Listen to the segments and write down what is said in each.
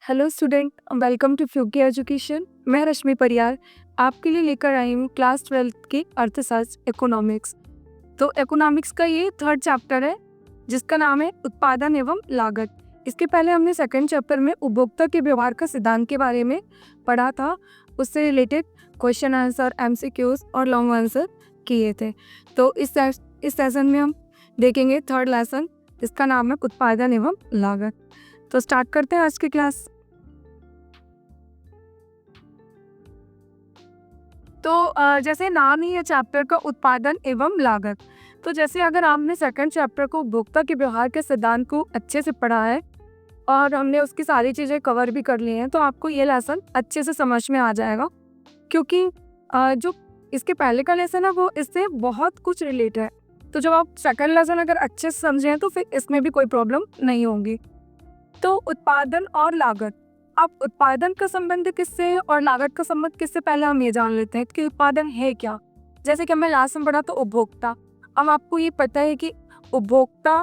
Hello student, welcome to फ्यूकी education. मैं रश्मि परियार आपके लिए लेकर आई हूँ क्लास 12th की अर्थशास्त्र इकोनॉमिक्स। तो इकोनॉमिक्स का ये थर्ड चैप्टर है जिसका नाम है उत्पादन एवं लागत। इसके पहले हमने सेकंड चैप्टर में उपभोक्ता के व्यवहार का सिद्धांत के बारे में पढ़ा था। उससे रिलेटेड क्वेश्चन आंसर, एमसीक्यूज और लॉन्ग आंसर किए थे। तो इस सेशन में हम देखेंगे थर्ड लेसन, इसका नाम है उत्पादन एवं लागत। तो स्टार्ट करते हैं आज की क्लास। तो जैसे नाम ही है चैप्टर का उत्पादन एवं लागत, तो जैसे अगर आपने सेकंड चैप्टर को उपभोक्ता के व्यवहार के सिद्धांत को अच्छे से पढ़ा है और हमने उसकी सारी चीज़ें कवर भी कर ली हैं, तो आपको ये लेसन अच्छे से समझ में आ जाएगा। क्योंकि जो इसके पहले का लेसन है वो इससे बहुत कुछ रिलेटेड है। तो जब आप सेकंड लेसन अगर अच्छे से समझें तो फिर इसमें भी कोई प्रॉब्लम नहीं होगी। तो उत्पादन और लागत, अब उत्पादन का संबंध किससे है और लागत का संबंध किससे, पहले हम ये जान लेते हैं कि उत्पादन है क्या। जैसे कि हमने लास्ट में पढ़ा तो उपभोक्ता। अब आपको ये पता है कि उपभोक्ता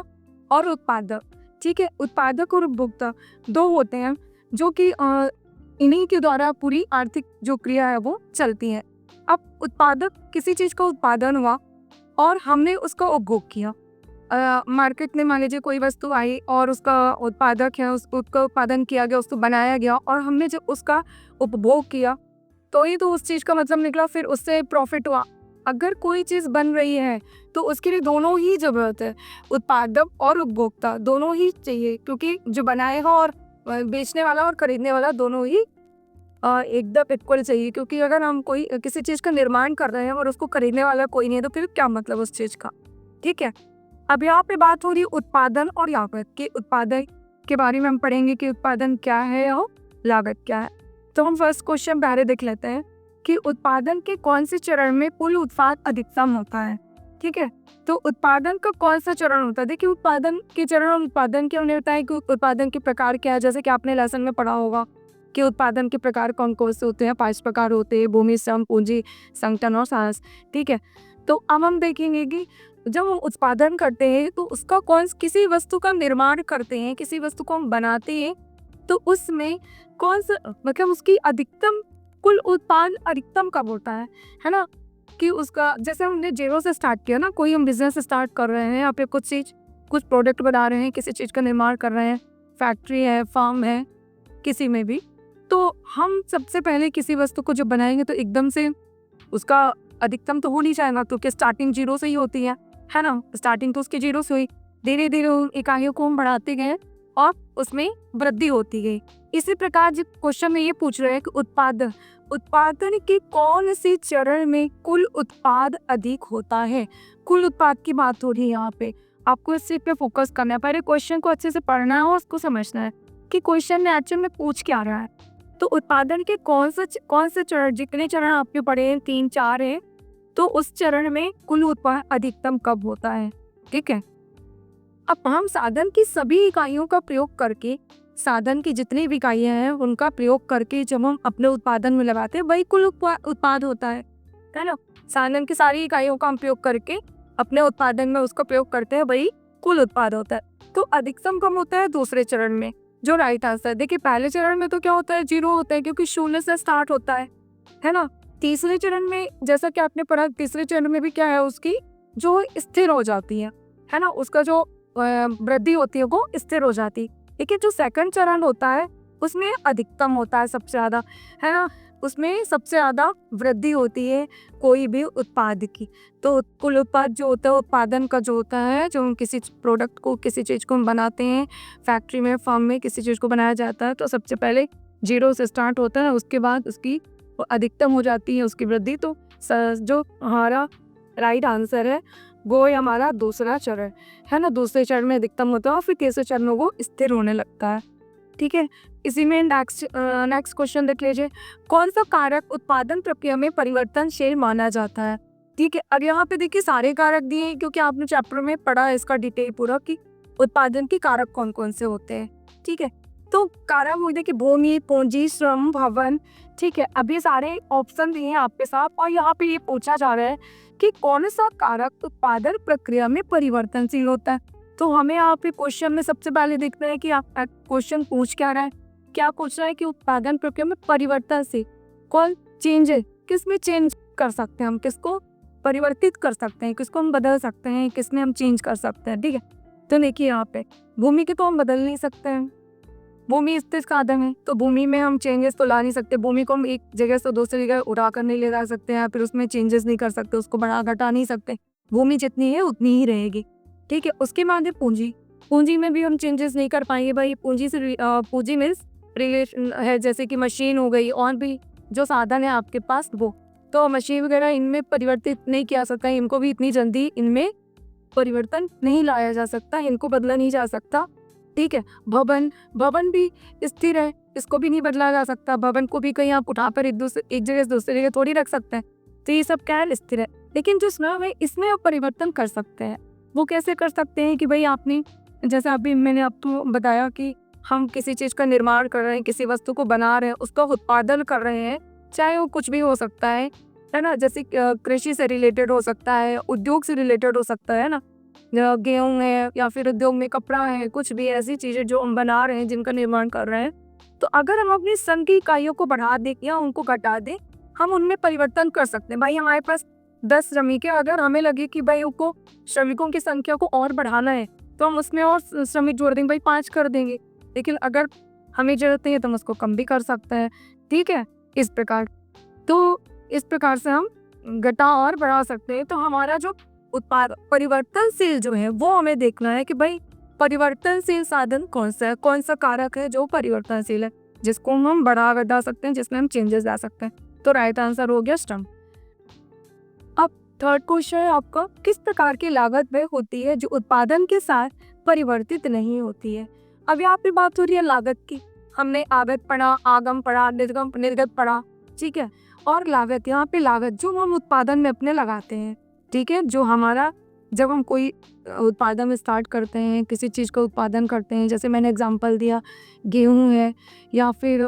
और उत्पादक, ठीक है, उत्पादक और उपभोक्ता दो होते हैं जो कि इन्हीं के द्वारा पूरी आर्थिक जो क्रिया है वो चलती है। अब उत्पादक, किसी चीज़ का उत्पादन हुआ और हमने उसका उपभोग किया। मार्केट में मान लीजिए कोई वस्तु आई और उसका उत्पादक है, उसका उत्पादन किया गया, उसको बनाया गया और हमने जब उसका उपभोग किया तो ही तो उस चीज़ का मतलब निकला, फिर उससे प्रॉफिट हुआ। अगर कोई चीज़ बन रही है तो उसके लिए दोनों ही ज़रूरत है, उत्पादक और उपभोक्ता दोनों ही चाहिए, क्योंकि जो बनाएगा और बेचने वाला और खरीदने वाला दोनों ही एकदम इक्वल चाहिए। क्योंकि अगर हम कोई किसी चीज़ का निर्माण कर रहे हैं और उसको खरीदने वाला कोई नहीं है तो फिर क्या मतलब उस चीज़ का, ठीक है। अब यहाँ पे बात हो रही है उत्पादन और लागत की। उत्पादन के बारे में हम पढ़ेंगे कि उत्पादन क्या है और लागत क्या है। तो हम फर्स्ट क्वेश्चन पहले देख लेते हैं कि उत्पादन के कौन से चरण में कुल उत्पाद अधिकतम होता है, ठीक है। तो उत्पादन का कौन सा चरण होता है, देखिए उत्पादन के चरण और उत्पादन के हमने बताया कि उत्पादन के प्रकार क्या है। जैसे कि आपने लेसन में पढ़ा होगा कि उत्पादन के प्रकार कौन कौन से होते हैं, 5 प्रकार होते हैं: भूमि, श्रम, पूंजी, संगठन और साहस, ठीक है। तो अब हम देखेंगे कि जब हम उत्पादन करते हैं तो उसका किसी वस्तु का निर्माण करते हैं, किसी वस्तु को हम बनाते हैं, तो उसमें कौन सा मतलब उसकी अधिकतम कुल उत्पाद अधिकतम कब होता है ना। कि उसका, जैसे हमने जीरो से स्टार्ट किया ना, कोई हम बिजनेस स्टार्ट कर रहे हैं, यहाँ पे कुछ प्रोडक्ट बना रहे हैं, किसी चीज़ का निर्माण कर रहे हैं, फैक्ट्री है, फार्म है, किसी में भी, तो हम सबसे पहले किसी वस्तु को जब बनाएंगे तो एकदम से उसका अधिकतम तो हो नहीं जाएगा, क्योंकि स्टार्टिंग जीरो से ही होती है ना। स्टार्टिंग तो उसकी जीरो से हुई, धीरे धीरे उन इकाइयों को हम बढ़ाते गए और उसमें वृद्धि होती गई। इसी प्रकार जब क्वेश्चन में ये पूछ रहे हैं कि उत्पादन के कौन से चरण में कुल उत्पाद अधिक होता है, कुल उत्पाद की बात हो रही है यहाँ पे। आपको इस चीज पे फोकस करना है, पहले क्वेश्चन को अच्छे से पढ़ना है और उसको समझना है कि क्वेश्चन में एक्चुअल में पूछ क्या रहा है। तो उत्पादन के कौन से चरण, जितने चरण आपने पढ़े हैं 3-4 है, तो उस चरण में कुल उत्पाद अधिकतम कब होता है, ठीक है। अब हम साधन की सभी इकाइयों का प्रयोग करके, साधन की जितनी भी इकाइयां हैं उनका प्रयोग करके जब हम अपने उत्पादन में लगाते हैं वही कुल उत्पाद होता है ना। साधन की सारी इकाइयों का हम प्रयोग करके अपने उत्पादन में उसका प्रयोग करते हैं, वही कुल उत्पाद होता है। तो अधिकतम कब होता है, दूसरे चरण में, जो राइट आंसर। देखिए पहले चरण में तो क्या होता है, जीरो होता है, क्योंकि शून्य से स्टार्ट होता है ना। तीसरे चरण में, जैसा कि आपने पढ़ा, तीसरे चरण में भी क्या है, उसकी जो स्थिर हो जाती है ना, उसका जो वृद्धि होती है वो स्थिर हो जाती है। लेकिन जो सेकंड चरण होता है उसमें अधिकतम होता है सबसे ज़्यादा, है ना, उसमें सबसे ज़्यादा वृद्धि होती है कोई भी उत्पाद की। तो कुल उत्पाद जो होता है, उत्पादन का जो होता है, जो हम किसी प्रोडक्ट को, किसी चीज़ को हम बनाते हैं, फैक्ट्री में, फार्म में किसी चीज़ को बनाया जाता है, तो सबसे पहले जीरो से स्टार्ट होता है, उसके बाद उसकी अधिकतम हो जाती है उसकी वृद्धि। तो जो हमारा राइट आंसर है वो है हमारा दूसरा चरण, है ना। दूसरे चरण में अधिकतम होता है और फिर तीसरे चरण में वो स्थिर होने लगता है, ठीक है। इसी में नेक्स्ट क्वेश्चन देख लीजिए, कौन सा कारक उत्पादन प्रक्रिया में परिवर्तनशील माना जाता है, ठीक है। अब यहाँ पे देखिए सारे कारक दिए हैं, क्योंकि आपने चैप्टर में पढ़ा है इसका डिटेल पूरा कि उत्पादन के कारक कौन कौन से होते हैं, ठीक है। तो कारक हो देखिए भूमि, पूंजी, श्रम, भवन, ठीक है। अब ये सारे ऑप्शन दिए हैं आपके साथ और यहाँ पे ये पूछा जा रहा है कि कौन सा कारक उत्पादन प्रक्रिया में परिवर्तनशील होता है। तो हमें यहाँ पे क्वेश्चन में सबसे पहले देखना है कि आप क्वेश्चन पूछ क्या रहा है। क्या पूछ रहा है कि उत्पादन प्रक्रिया में परिवर्तन से कौन चेंज है, किस में चेंज कर सकते हैं हम, किसको परिवर्तित कर सकते हैं, किसको हम बदल सकते हैं, किस में हम चेंज कर सकते हैं। ठीक है, तो देखिए यहाँ पे भूमि के तो हम बदल नहीं सकते हैं, भूमि स्थिर साधन है, तो भूमि में हम चेंजेस तो ला नहीं सकते। भूमि को हम एक जगह से दूसरी जगह उड़ा कर नहीं ले जा सकते हैं, फिर उसमें चेंजेस नहीं कर सकते, उसको बढ़ा घटा नहीं सकते। भूमि जितनी है उतनी ही रहेगी। ठीक है, उसके बाद है पूंजी। पूंजी में भी हम चेंजेस नहीं कर पाएंगे भाई। पूंजी से पूंजी मीन्स रिलेशन है, जैसे कि मशीन हो गई और भी जो साधन है आपके पास वो, तो मशीन वगैरह इनमें परिवर्तित नहीं किया सकता, इनको भी इतनी जल्दी इनमें परिवर्तन नहीं लाया जा सकता, इनको बदला नहीं जा सकता। ठीक है, भवन भी स्थिर है, इसको भी नहीं बदला जा सकता। भवन को भी कहीं आप उठाकर एक जगह से दूसरी जगह थोड़ी रख सकते हैं, तो ये सब क्या है, स्थिर है। लेकिन जो स्लम है इसमें आप परिवर्तन कर सकते हैं। वो कैसे कर सकते हैं कि भाई आपने, जैसे अभी मैंने आपको बताया कि हम किसी चीज़ का निर्माण कर रहे हैं, किसी वस्तु को बना रहे हैं, उसका उत्पादन कर रहे हैं, चाहे वो कुछ भी हो सकता है ना, जैसे कृषि से रिलेटेड हो सकता है, उद्योग से रिलेटेड हो सकता है ना, गेहूँ है या फिर उद्योग में कपड़ा है, कुछ भी ऐसी चीज़ें जो हम बना रहे हैं, जिनका निर्माण कर रहे हैं। तो अगर हम अपनी श्रम की इकाइयों को बढ़ा दें या उनको घटा दें, हम उनमें परिवर्तन कर सकते हैं। भाई हमारे पास 10 श्रमिक है, अगर हमें लगे कि भाई उनको श्रमिकों की संख्या को और बढ़ाना है, तो हम उसमें और श्रमिक जोड़ देंगे, भाई 5 कर देंगे। लेकिन अगर हमें जरूरत नहीं है तो हम उसको कम भी कर सकते हैं। ठीक है, इस प्रकार, तो इस प्रकार से हम घटा और बढ़ा सकते हैं। तो हमारा जो उत्पाद परिवर्तनशील जो है वो हमें देखना है कि भाई परिवर्तनशील साधन कौन सा है, कौन सा कारक है जो परिवर्तनशील है, जिसको हम बढ़ा घटा सकते हैं, जिसमें हम चेंजेस ला सकते हैं। तो राइट आंसर हो गया श्रम। अब थर्ड क्वेश्चन है आपका, किस प्रकार की लागत वह होती है जो उत्पादन के साथ परिवर्तित नहीं होती है। अब यहाँ पे बात हो रही है लागत की। हमने आगत पढ़ा, आगम पढ़ा, निर्गम निर्गत पढ़ा। ठीक है, और लागत, यहाँ पे लागत जो हम उत्पादन में अपने लगाते हैं। ठीक है, जो हमारा, जब हम कोई उत्पादन में स्टार्ट करते हैं, किसी चीज़ का उत्पादन करते हैं, जैसे मैंने एग्जांपल दिया गेहूं है या फिर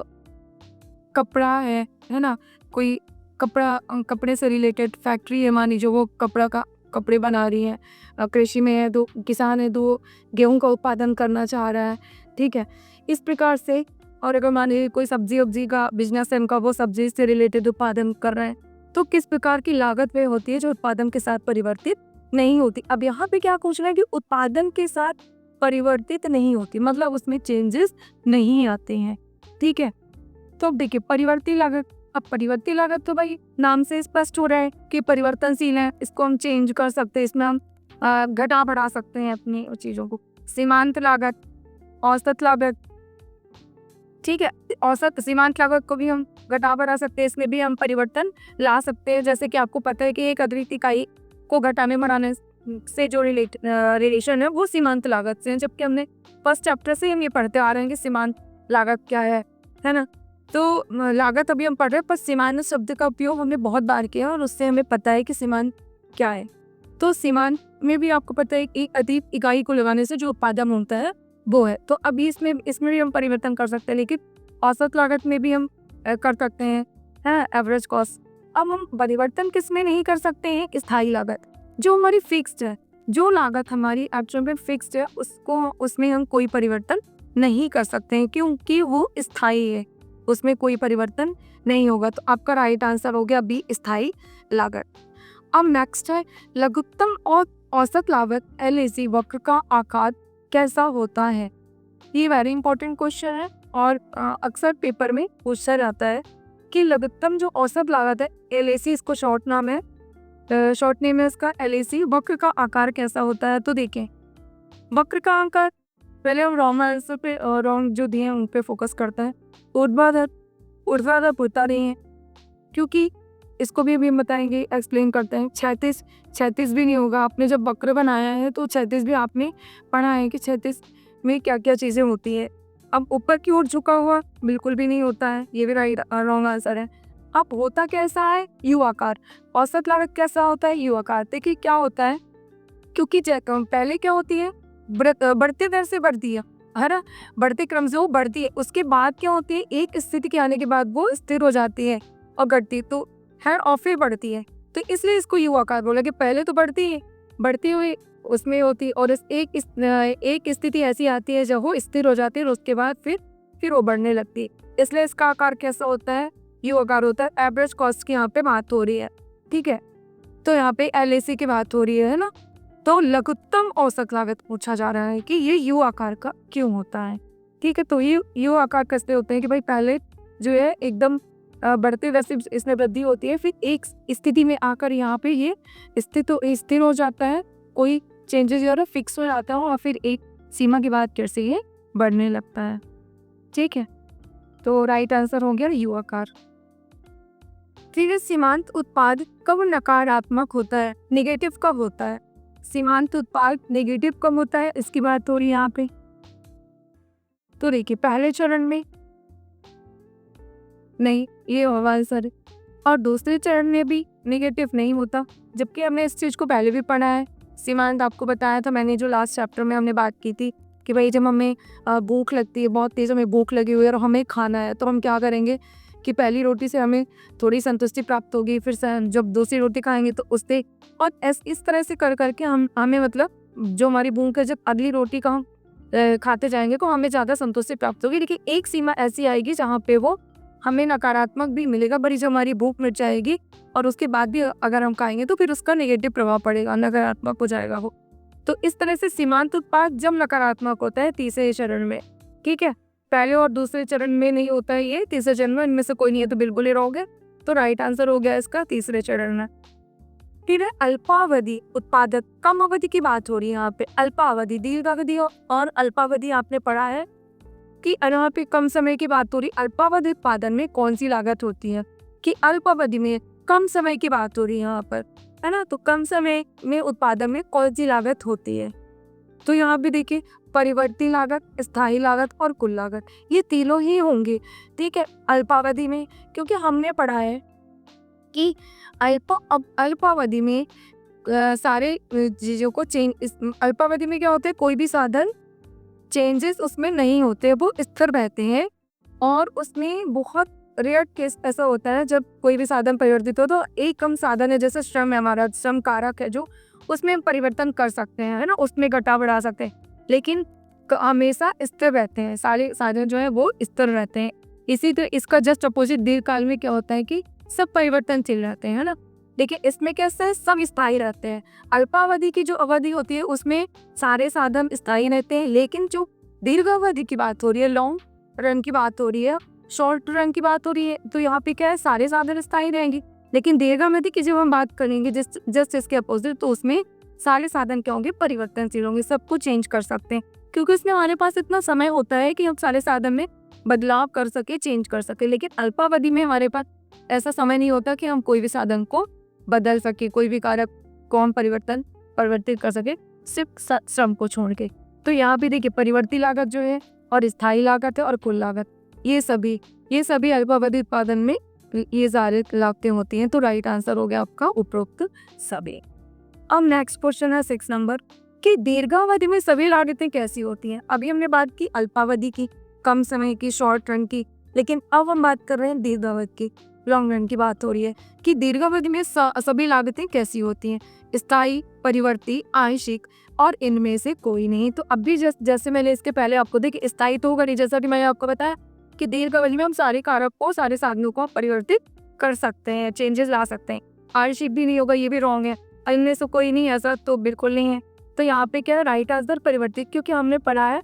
कपड़ा है ना, कोई कपड़े से रिलेटेड फैक्ट्री है, मान लीजिए वो कपड़े बना रही है, कृषि में है, दो किसान है, दो गेहूं का उत्पादन करना चाह रहा है। ठीक है, इस प्रकार से। और अगर मान लीजिए कोई सब्जी का बिजनेस है उनका, वो सब्जी से रिलेटेड उत्पादन कर रहे हैं, तो किस प्रकार की लागत वह होती है जो उत्पादन के साथ परिवर्तित नहीं होती। अब यहाँ पे क्या पूछ रहा है कि उत्पादन के साथ परिवर्तित नहीं होती, मतलब उसमें चेंजेस नहीं आते हैं। ठीक है, तो अब देखिए परिवर्ती लागत। अब परिवर्ती लागत तो भाई नाम से स्पष्ट हो रहा है कि परिवर्तनशील है, इसको हम चेंज कर सकते हैं, इसमें हम घटा बढ़ा सकते हैं अपनी चीज़ों को। सीमांत लागत, औसत लागत। ठीक है, औसत सीमांत लागत को भी हम घटा बढ़ा सकते हैं, इसमें भी हम परिवर्तन ला सकते हैं। जैसे कि आपको पता है कि एक अतिरिक्त इकाई को घटाने बढ़ाने से जो रिलेशन है वो सीमांत लागत से है, जबकि हमने फर्स्ट चैप्टर से हम ये पढ़ते आ रहे हैं कि सीमांत लागत क्या है ना। तो लागत अभी हम पढ़ रहे हैं, पर सीमांत शब्द का उपयोग हमने बहुत बार किया और उससे हमें पता है कि सीमांत क्या है। तो सीमांत में भी आपको पता है एक अतिरिक्त इकाई को लगाने से जो उत्पादन होता है वो है। तो अभी इसमें भी हम परिवर्तन कर सकते हैं, लेकिन औसत लागत में भी हम कर सकते हैं एवरेज कॉस्ट। अब हम परिवर्तन किस में नहीं कर सकते हैं, स्थायी लागत जो हमारी फिक्स्ड है, जो लागत हमारी एक्चुअल में फिक्स्ड है, उसमें हम कोई परिवर्तन नहीं कर सकते हैं क्योंकि वो स्थायी है, उसमें कोई परिवर्तन नहीं होगा। तो आपका राइट आंसर हो गया बी, स्थायी लागत। अब नेक्स्ट है लघुत्तम और औसत लागत LAC वक्र का आकार कैसा होता है। ये वेरी इंपॉर्टेंट क्वेश्चन है और अक्सर पेपर में पूछा जाता है कि लघुत्तम जो औसत लागत है LAC, इसको शॉर्ट नाम है, शॉर्ट नेम है इसका LAC, वक्र का आकार कैसा होता है। तो देखें वक्र का आकार, पहले हम रॉन्ग आंसर पे रॉन्ग जो दिए हैं उन पे फोकस करता है। ऊर्ध्वाधर होता नहीं है क्योंकि इसको भी हम बताएंगे, एक्सप्लेन करते हैं। 36 भी नहीं होगा। आपने जब वक्र बनाया है तो 36 भी आपने पढ़ा है कि 36 में क्या क्या चीज़ें होती है। अब ऊपर की ओर झुका हुआ बिल्कुल भी नहीं होता है, ये भी रॉन्ग आंसर है। अब होता कैसा है, यू आकार। औसत लागत कैसा होता है, यू आकार। देखिए क्या होता है, क्योंकि पहले क्या होती है, बढ़ते दर से बढ़ती है ना, बढ़ते क्रम से वो बढ़ती है। उसके बाद क्या होती है, एक स्थिति के आने के बाद वो स्थिर हो जाती है और घटती तो है और फिर बढ़ती है। तो इसलिए इसको यू आकार बोला कि पहले तो बढ़ती हुई उसमें होती है और एक स्थिति ऐसी आती है जब वो स्थिर हो जाती है और उसके बाद फिर फिर वो बढ़ने लगती है, इसलिए इसका आकार कैसा होता है, यू आकार होता है। एवरेज कॉस्ट की यहाँ पे बात हो रही है, ठीक है। तो यहाँ पे LAC की बात हो रही है ना, तो लघुत्तम औसत लागत पूछा जा रहा है कि ये यू आकार का क्यों होता है, ठीक है। तो ये यू आकार कैसे होते हैं कि भाई पहले जो है एकदम बढ़ते वैसे इसमें वृद्धि होती है, फिर एक स्थिति में आकर यहाँ पे ये स्थिर हो जाता है, कोई चेंजेस जो है फिक्स हो जाता है और फिर एक सीमा के बाद फिर से ये बढ़ने लगता है, ठीक है। तो राइट आंसर हो गया यू आकार। ठीक है, सीमांत उत्पाद कब नकारात्मक होता है, नेगेटिव कब होता है? सीमांत उत्पाद नेगेटिव कब होता है, इसकी बात हो रही है यहाँ पे। तो देखिए पहले चरण में नहीं, ये होगा सर, और दूसरे चरण में भी नेगेटिव नहीं होता, जबकि हमने इस चीज़ को पहले भी पढ़ा है। सीमांत आपको बताया था मैंने, जो लास्ट चैप्टर में हमने बात की थी कि भाई जब हमें भूख लगती है, बहुत तेज़ हमें भूख लगी हुई है और हमें खाना है, तो हम क्या करेंगे कि पहली रोटी से हमें थोड़ी संतुष्टि प्राप्त होगी, फिर जब दूसरी रोटी खाएंगे तो उससे, और इस तरह से कर करके हमें मतलब जो हमारी भूख है, जब अगली रोटी का हम खाते जाएंगे तो हमें ज़्यादा संतुष्टि प्राप्त होगी। लेकिन एक सीमा ऐसी आएगी जहाँ पे वो हमें नकारात्मक भी मिलेगा, बड़ी जब हमारी भूख मिट जाएगी और उसके बाद भी अगर हम खाएंगे तो फिर उसका नेगेटिव प्रभाव पड़ेगा, नकारात्मक हो जाएगा वो। तो इस तरह से सीमांत उत्पाद जब नकारात्मक होता है तीसरे चरण में, ठीक है। पहले और दूसरे चरण में नहीं होता है ये, तीसरे चरण में इनमें से कोई नहीं है, तो बिल्कुल ही रहोगे। तो राइट आंसर हो गया इसका तीसरे चरण में। फिर है अल्पावधि उत्पादक, कम अवधि की बात हो रही है यहाँ पे। अल्पावधि, दीर्घावधि और अल्पावधि आपने पढ़ा है कि यहाँ पे कम समय की बात हो रही। अल्पावधि उत्पादन में कौन सी लागत होती है कि अल्पावधि में कम समय की बात हो रही है यहाँ पर, है ना। तो कम समय में उत्पादन में कौन सी लागत होती है? तो यहाँ पे देखिए परिवर्ती लागत, स्थायी लागत और कुल लागत, ये तीनों ही होंगे, ठीक है, अल्पावधि में। क्योंकि हमने पढ़ा है कि अल्पावधि में सारे चीज़ों को अल्पावधि में क्या होता है, कोई भी साधन चेंजेस उसमें नहीं होते, वो स्थिर रहते हैं। और उसमें बहुत रेयर केस ऐसा होता है जब कोई भी साधन परिवर्तित हो, तो एक कम साधन है, जैसे श्रम है, हमारा श्रम कारक है जो, उसमें हम परिवर्तन कर सकते हैं, है ना, उसमें घटा बढ़ा सकते हैं, लेकिन हमेशा स्थिर रहते हैं, सारे साधन जो है वो स्थिर रहते हैं। इसी तरह इसका जस्ट अपोजिट दीर्घकाल में क्या होता है कि सब परिवर्तनशील रहते हैं, है ना। देखिए इसमें कैसे है, सब स्थायी रहते हैं। अल्पावधि की जो अवधि होती है उसमें सारे साधन स्थायी रहते हैं, लेकिन जो दीर्घावधि की बात हो रही है, लॉन्ग रन की बात हो रही है, शॉर्ट रन की बात हो रही है, तो यहाँ पे क्या है, सारे साधन स्थायी रहेंगे। लेकिन दीर्घावधि की जब हम बात करेंगे जस्ट इसके अपोजिट, तो उसमें सारे साधन क्या होंगे, परिवर्तनशील होंगे, सब कुछ चेंज कर सकते हैं, क्योंकि उसमें हमारे पास इतना समय होता है कि हम सारे साधन में बदलाव कर सके, चेंज कर सके। लेकिन अल्पावधि में हमारे पास ऐसा समय नहीं होता कि हम कोई भी साधन को बदल सके, कोई भी कारक को हम परिवर्तित कर सके, सिर्फ श्रम को छोड़ के। तो यहाँ पे देखिए परिवर्ती लागत जो है और स्थायी लागत है और कुल लागत, ये सभी अल्पावधि उत्पादन में ये सारी लागतें होती हैं। तो राइट आंसर हो गया आपका उपरोक्त सभी। अब नेक्स्ट क्वेश्चन है 6 नंबर कि दीर्घावधि में सभी लागतें कैसी होती हैं। अभी हमने बात की अल्पावधि की, कम समय की, शॉर्ट रन की, लेकिन अब हम बात कर रहे हैं दीर्घावधि की, लॉन्ग रन की बात हो रही है कि दीर्घावधि में सभी लागतें कैसी होती हैं, स्थायी, परिवर्ती, आंशिक और इनमें से कोई नहीं। तो अभी जैसे मैंने इसके पहले आपको देखिए स्थायी तो होगा नहीं, जैसा कि मैंने आपको बताया कि दीर्घावधि में हम सारे कारक को, सारे साधनों को परिवर्तित कर सकते हैं, चेंजेस ला सकते हैं। आंशिक भी नहीं होगा, ये भी रॉन्ग है, इनमें से कोई नहीं, ऐसा तो बिल्कुल नहीं है। तो यहाँ पे क्या है, राइट आंसर परिवर्तित, क्योंकि हमने पढ़ा है,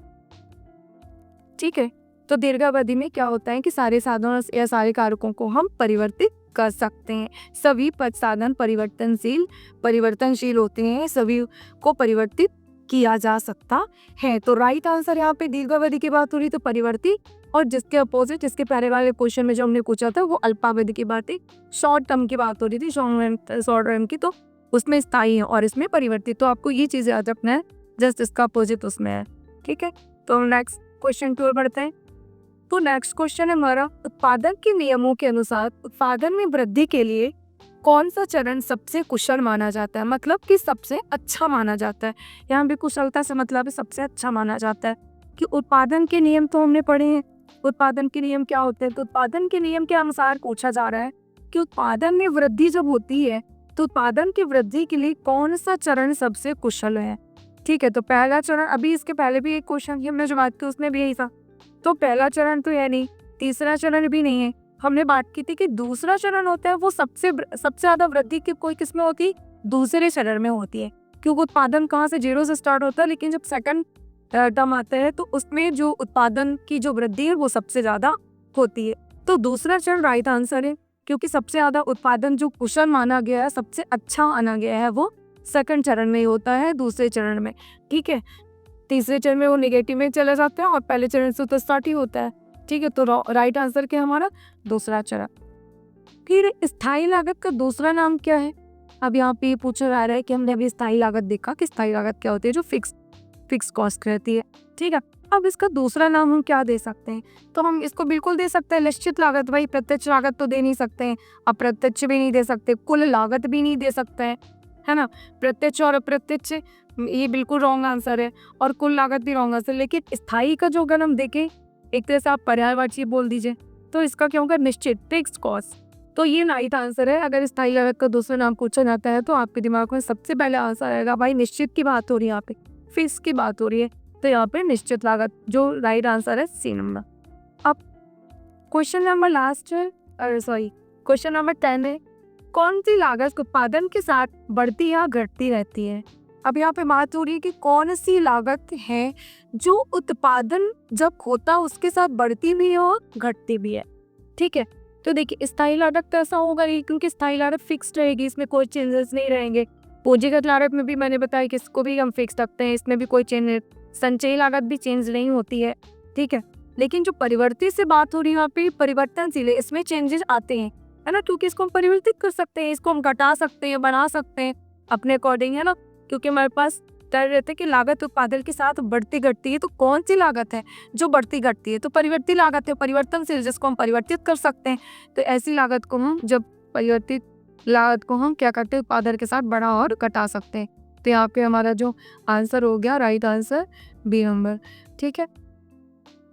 ठीक है। तो दीर्घावधि में क्या होता है कि सारे साधनों या सारे कारकों को हम परिवर्तित कर सकते हैं। सभी पद साधन परिवर्तनशील होते हैं, सभी को परिवर्तित किया जा सकता है। तो राइट आंसर यहाँ पे दीर्घावधि की बात हो रही तो परिवर्ती, और जिसके अपोजिट, जिसके पहले वाले क्वेश्चन में जो हमने पूछा था वो अल्पावधि की बात थी, शॉर्ट टर्म की बात हो रही थी, शॉर्ट टर्म की, तो उसमें स्थायी है और इसमें परिवर्तित। तो आपको ये चीज़ याद रखना है, जस्ट इसका अपोजिट उसमें है, ठीक है। तो नेक्स्ट क्वेश्चन की ओर बढ़ते हैं। तो नेक्स्ट क्वेश्चन है हमारा, उत्पादन के नियमों के अनुसार उत्पादन में वृद्धि के लिए कौन सा चरण सबसे कुशल माना जाता है, मतलब कि सबसे अच्छा माना जाता है। यहाँ भी कुशलता से मतलब है सबसे अच्छा माना जाता है। कि उत्पादन के नियम तो हमने पढ़े हैं, उत्पादन के नियम क्या होते हैं। तो उत्पादन के नियम के अनुसार पूछा जा रहा है कि उत्पादन में वृद्धि जब होती है तो उत्पादन की वृद्धि के लिए कौन सा चरण सबसे कुशल है, ठीक है। तो पहला चरण, अभी इसके पहले भी एक क्वेश्चन हमने जो बात की उसमें भी यही था तो पहला चरण तो है नहीं, तीसरा चरण भी नहीं है। हमने बात की थी कि दूसरा चरण होता है वो सबसे ज़्यादा वृद्धि की कोई किस में होती है, दूसरे चरण में होती है, क्योंकि उत्पादन कहाँ से 0 से स्टार्ट होता है, लेकिन जब सेकंड टर्म आता है तो उसमें जो उत्पादन की जो वृद्धि है वो सबसे ज़्यादा होती है। तो दूसरा चरण राइट आंसर है, क्योंकि सबसे ज़्यादा उत्पादन जो कुशल माना गया है, सबसे अच्छा माना गया है, वो सेकंड चरण में ही होता है, दूसरे चरण में। ठीक है, तीसरे चरण में वो नेगेटिव में चले जाते हैं और पहले चरण से तो स्टार्ट ही होता है। ठीक है, तो राइट आंसर क्या हमारा, दूसरा चरण। फिर स्थायी लागत का दूसरा नाम क्या है? अब यहाँ पे पूछा जा रहा है कि हमने अभी स्थायी लागत देखा कि स्थायी लागत क्या होती है, जो फिक्स कॉस्ट रहती है। ठीक है, अब इसका दूसरा नाम हम क्या दे सकते हैं? तो हम इसको बिल्कुल दे सकते हैं निश्चित लागत। भाई प्रत्यक्ष लागत तो दे नहीं सकते हैं, अप्रत्यक्ष भी नहीं दे सकते, कुल लागत भी नहीं दे सकते हैं, है ना। प्रत्यक्ष और अप्रत्यक्ष ये बिल्कुल रॉन्ग आंसर है, और कुल लागत भी रॉन्ग आंसर। लेकिन स्थायी का जो अगर हम देखें, एक तरह से आप पर्यायवाची बोल दीजिए, तो इसका क्या होगा, निश्चित, फिक्स कॉस्ट। तो ये राइट आंसर है। अगर स्थायी लागत का दूसरा नाम पूछा जाता है तो आपके दिमाग में सबसे पहले आंसर आएगा, भाई निश्चित की बात हो रही है, यहाँ पे फिक्स की बात हो रही है, तो यहाँ पे निश्चित लागत, जो राइट आंसर है सी नंबर। अब क्वेश्चन नंबर लास्ट है, क्वेश्चन नंबर 10 है, कौन सी लागत उत्पादन के साथ बढ़ती या घटती रहती है? अब यहाँ पे बात हो रही है कि कौन सी लागत है जो उत्पादन जब होता है उसके साथ बढ़ती भी है और घटती भी है। ठीक है, तो देखिए स्थायी लागत तो ऐसा होगा नहीं, क्योंकि स्थायी लागत फिक्स रहेगी, इसमें कोई चेंजेस नहीं रहेंगे। पूंजीगत लागत में भी मैंने बताया कि इसको भी हम फिक्स रखते हैं, इसमें भी कोई चेंज, संचयी लागत भी चेंज नहीं होती है। ठीक है, लेकिन जो परिवर्तित से बात हो रही है यहाँ पे, परिवर्तनशील है, इसमें चेंजेस आते हैं, है ना, क्योंकि इसको हम परिवर्तित कर सकते हैं, इसको हम घटा सकते हैं, बना सकते हैं अपने अकॉर्डिंग, है ना, क्योंकि हमारे पास तय रहता है कि लागत उत्पादन के साथ बढ़ती घटती है। तो कौन सी लागत है जो बढ़ती घटती है? तो परिवर्तित लागत है, परिवर्तनशील, जिसको हम परिवर्तित कर सकते हैं। तो ऐसी लागत को हम, जब परिवर्तित लागत को हम क्या करते हैं, उत्पादन के साथ बढ़ा और घटा सकते हैं। तो यहाँ पे हमारा जो आंसर हो गया राइट आंसर बी नंबर। ठीक है,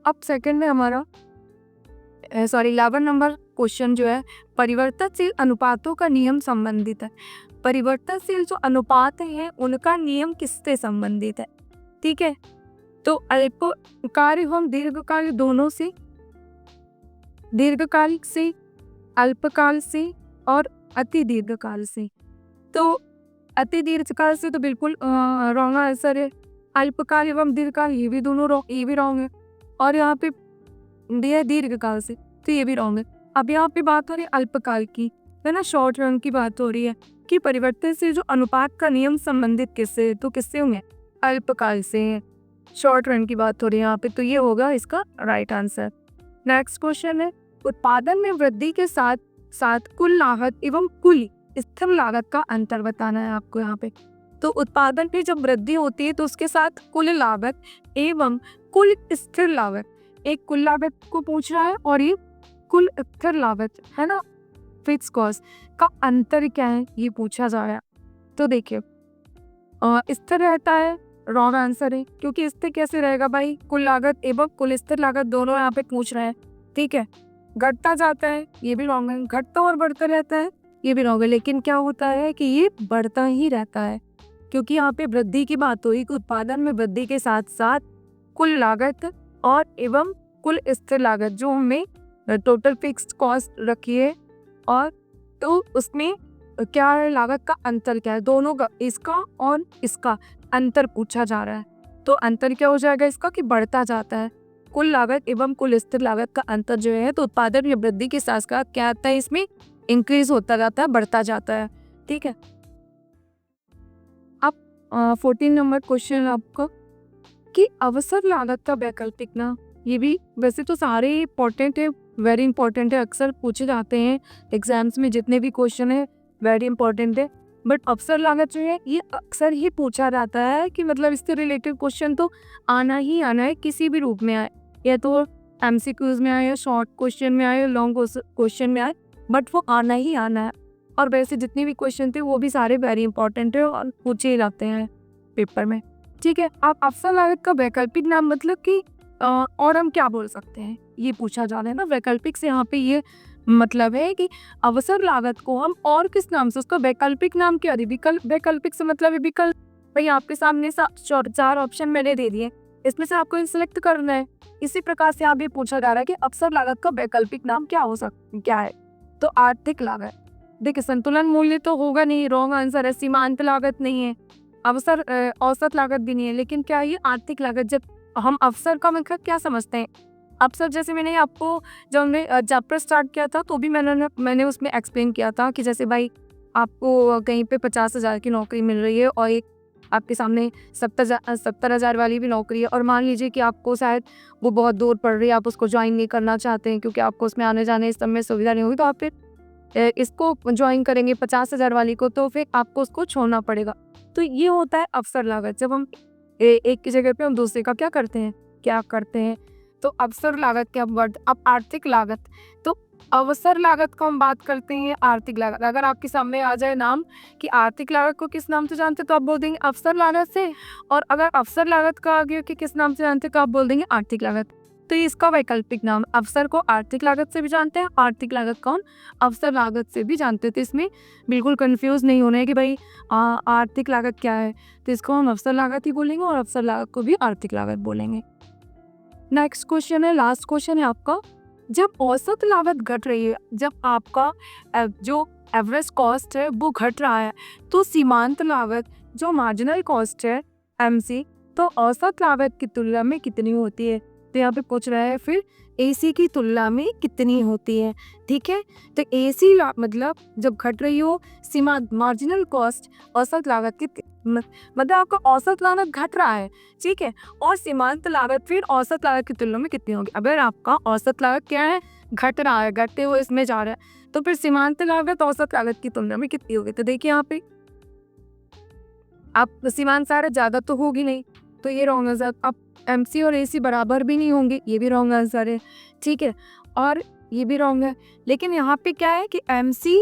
अब सेकंड में हमारा 11 नंबर क्वेश्चन जो है, परिवर्तनशील अनुपातों का नियम संबंधित है। परिवर्तनशील जो अनुपात हैं उनका नियम किससे संबंधित है? ठीक है, तो अल्पकालिक एवं दीर्घकालिक दोनों से, दीर्घकालिक से, अल्पकाल से और अति दीर्घकाल से। तो अति दीर्घकाल से तो बिल्कुल रॉन्ग आंसर है। अल्पकाल एवं दीर्घकाल ये भी दोनों रॉन्ग, ये भी रॉन्ग है। और यहाँ पे दिया दीर्घकाल से, तो ये भी रॉन्ग है। अब यहाँ पे बात हो रही है अल्पकाल की, है ना, शॉर्ट रन की बात हो रही है कि परिवर्तन से जो अनुपात का नियम संबंधित किससे, तो किससे होंगे, अल्पकाल से। शॉर्ट रन की बात हो रही है यहाँ पे, तो ये होगा इसका राइट आंसर। नेक्स्ट क्वेश्चन है, उत्पादन में वृद्धि के साथ साथ कुल लागत एवं कुल स्थिर लागत का अंतर बताना है आपको यहाँ पे। तो उत्पादन में जब वृद्धि होती है तो उसके साथ कुल लागत एवं कुल स्थिर लागत, एक कुल लागत को पूछ रहा है और ये कुल स्थिर लागत, है ना, फिक्स कॉस्ट का अंतर क्या है ये पूछा जा रहा है। तो देखिए स्थिर रहता है, रॉन्ग आंसर है, क्योंकि स्थिर कैसे रहेगा भाई, कुल लागत एवं कुल स्थिर लागत दोनों यहाँ पे पूछ रहे हैं। ठीक है, घटता जाता है, ये भी रॉन्ग है, घटता और बढ़ता रहता है, ये भी रॉन्ग है। लेकिन क्या होता है कि ये बढ़ता ही रहता है, क्योंकि यहाँ पे वृद्धि की बात हुई कि उत्पादन में वृद्धि के साथ साथ कुल लागत और एवं कुल स्थिर लागत, जो हमें टोटल फिक्स्ड कॉस्ट रखी है, और तो उसमें क्या है, लागत का अंतर क्या है, दोनों का, इसका और इसका अंतर पूछा जा रहा है। तो अंतर क्या हो जाएगा इसका, कि बढ़ता जाता है। कुल लागत एवं कुल स्थिर लागत का अंतर जो है, तो उत्पादन या वृद्धि के साथ साथ क्या आता है, इसमें इंक्रीज होता जाता है, बढ़ता जाता है। ठीक है, अब 14 नंबर क्वेश्चन आपका कि अवसर लागत का वैकल्पिक नाम। ये भी वैसे तो सारे इंपॉर्टेंट है, वेरी इंपॉर्टेंट है, अक्सर पूछे जाते हैं एग्जाम्स में, जितने भी क्वेश्चन है वेरी इंपॉर्टेंट है। बट अवसर लागत जो है ये अक्सर ही पूछा जाता है, कि मतलब इससे रिलेटेड क्वेश्चन तो आना ही आना है, किसी भी रूप में आए, या तो MCQs में आए, या शॉर्ट क्वेश्चन में आए, लॉन्ग क्वेश्चन में आए, बट वो आना ही आना है। और वैसे जितने भी क्वेश्चन थे वो भी सारे वेरी इंपॉर्टेंट है और पूछे ही जाते हैं पेपर में। ठीक है, आप अवसर लागत का वैकल्पिक नाम मतलब कि और हम क्या बोल सकते हैं, ये पूछा जा रहा है ना। वैकल्पिक से यहाँ पे ये मतलब है कि अवसर लागत को हम और किस नाम से, उसका वैकल्पिक नाम क्या है, विकल्प। वैकल्पिक से मतलब है विकल्प। भाई आपके सामने 4 ऑप्शन मैंने दे दिए, इसमें से आपको सिलेक्ट करना है। इसी प्रकार से आप ये पूछा जा रहा है कि अवसर लागत का वैकल्पिक नाम क्या है। तो आर्थिक लागत। देखिए संतुलन मूल्य तो होगा नहीं, रॉन्ग आंसर है। सीमांत लागत नहीं है, अवसर औसत लागत भी नहीं है, लेकिन क्या है ये आर्थिक लागत। जब हम अवसर का मतलब क्या समझते हैं, अवसर जैसे मैंने आपको जब हमने चैप्टर स्टार्ट किया था तो भी मैंने उसमें एक्सप्लेन किया था कि जैसे भाई आपको कहीं पे 50,000 की नौकरी मिल रही है और एक आपके सामने 70,000 वाली भी नौकरी है, और मान लीजिए कि आपको शायद वो बहुत दूर पड़ रही है, आप उसको ज्वाइन नहीं करना चाहते हैं क्योंकि आपको उसमें आने जाने इस सब में सुविधा नहीं होगी, तो आप फिर इसको ज्वाइन करेंगे 50,000 वाली को, तो फिर आपको उसको छोड़ना पड़ेगा। तो ये होता है अवसर लागत। जब हम एक की जगह पे हम दूसरे का क्या करते हैं। तो अवसर लागत के अब आर्थिक लागत। तो अवसर लागत को हम बात करते हैं, आर्थिक लागत। अगर आपके सामने आ जाए नाम कि आर्थिक लागत को किस नाम से जानते हैं तो आप बोल देंगे अवसर लागत से, और अगर अवसर लागत का आ गया कि किस नाम से जानते हैं तो आप बोल देंगे आर्थिक लागत। तो इसका वैकल्पिक नाम, अवसर को आर्थिक लागत से भी जानते हैं, आर्थिक लागत कौन अवसर लागत से भी जानते हैं। तो इसमें बिल्कुल कंफ्यूज नहीं होना है कि भाई आर्थिक लागत क्या है, तो इसको हम अवसर लागत ही बोलेंगे और अवसर लागत को भी आर्थिक लागत बोलेंगे। नेक्स्ट क्वेश्चन है, लास्ट क्वेश्चन है आपका। जब औसत लागत घट रही है, जब आपका जो एवरेज कॉस्ट है वो घट रहा है, तो सीमांत लागत जो मार्जिनल कॉस्ट है एमसी, तो औसत लागत की तुलना में कितनी होती है। तो यहाँ पे पूछ रहा है फिर एसी की तुलना में कितनी होती है। ठीक है, तो एसी मतलब जब घट रही हो सीमांत मार्जिनल कॉस्ट औसत लागत की मतलब आपका औसत लागत घट रहा है, ठीक है, और सीमांत लागत फिर औसत लागत की तुलना में कितनी होगी। अगर आपका औसत लागत क्या है, घट रहा है, घटते हुए इसमें जा रहा है, तो फिर सीमांत लागत औसत लागत की तुलना में कितनी होगी। तो देखिए यहाँ पे आप सीमांत लागत ज़्यादा तो होगी नहीं, तो ये रॉन्ग आंसर। अब एमसी और एसी बराबर भी नहीं होंगे, ये भी रॉन्ग आंसर है, ठीक है, और ये भी रॉन्ग है। लेकिन यहाँ पे क्या है कि एमसी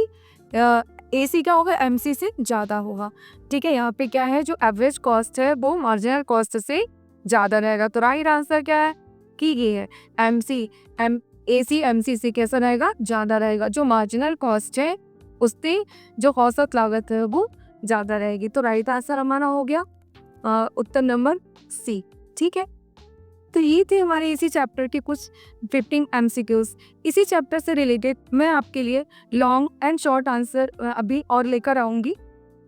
एसी क्या होगा, एमसी से ज़्यादा होगा, ठीक है। यहाँ पे क्या है, जो एवरेज कॉस्ट है वो मार्जिनल कॉस्ट से ज़्यादा रहेगा। तो राइट आंसर क्या है कि ये है एसी एमसी से कैसा रहेगा, ज़्यादा रहेगा। जो मार्जिनल कॉस्ट है उससे जो औसत लागत है वो ज़्यादा रहेगी। तो राइट आंसर हमारा हो गया उत्तर नंबर सी, ठीक है। तो ये थे हमारे इसी चैप्टर के कुछ 15 MCQs। इसी चैप्टर से रिलेटेड मैं आपके लिए लॉन्ग एंड शॉर्ट आंसर अभी और लेकर आऊँगी।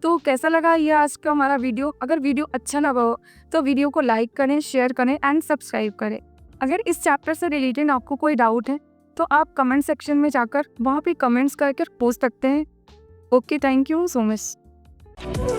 तो कैसा लगा ये आज का हमारा वीडियो। अगर वीडियो अच्छा लगा हो तो वीडियो को लाइक करें, शेयर करें एंड सब्सक्राइब करें। अगर इस चैप्टर से रिलेटेड आपको कोई डाउट है तो आप कमेंट सेक्शन में जाकर वहाँ पे कमेंट्स करके पूछ सकते हैं। Okay, thank you so much.